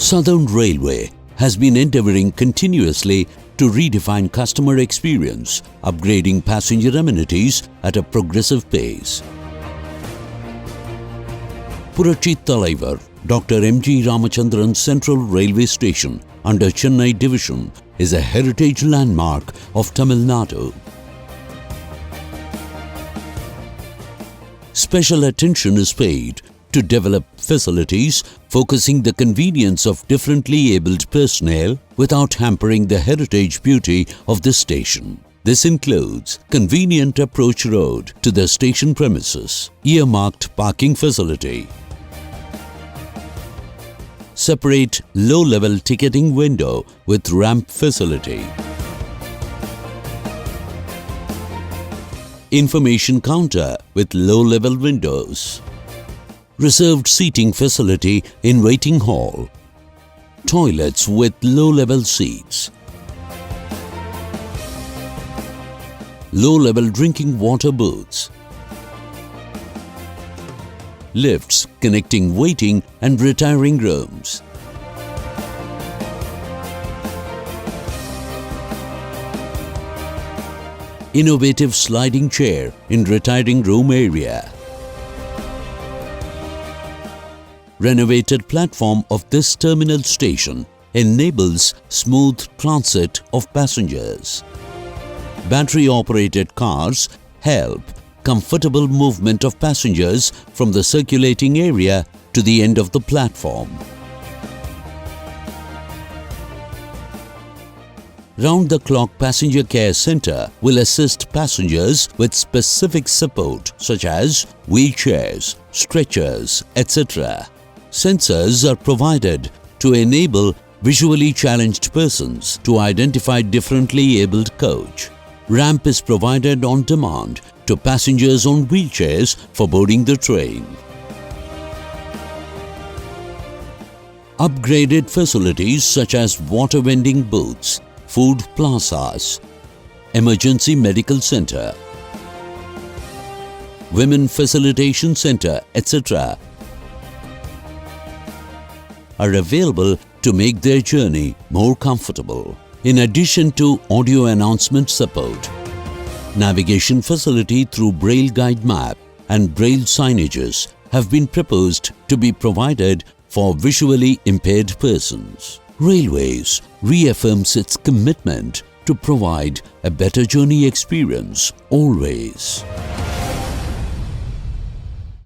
Southern Railway has been endeavoring continuously to redefine customer experience, upgrading passenger amenities at a progressive pace. Purachi Talaivar Dr. M.G. Ramachandran Central Railway Station under Chennai Division is a heritage landmark of Tamil Nadu. Special attention is paid to develop facilities focusing the convenience of differently abled personnel without hampering the heritage beauty of the station. This includes convenient approach road to the station premises, earmarked parking facility, separate low-level ticketing window with ramp facility, information counter with low-level windows, reserved seating facility in waiting hall, toilets with low-level seats, low-level drinking water booths, lifts connecting waiting and retiring rooms, innovative sliding chair in retiring room area. Renovated platform of this terminal station enables smooth transit of passengers. Battery-operated cars help comfortable movement of passengers from the circulating area to the end of the platform. Round-the-clock passenger care center will assist passengers with specific support such as wheelchairs, stretchers, etc. Sensors are provided to enable visually challenged persons to identify differently abled coach. Ramp is provided on demand to passengers on wheelchairs for boarding the train. Upgraded facilities such as water vending booths, food plazas, emergency medical center, women facilitation center, etc. are available to make their journey more comfortable. In addition to audio announcement support, navigation facility through Braille guide map and Braille signages have been proposed to be provided for visually impaired persons. Railways reaffirms its commitment to provide a better journey experience always.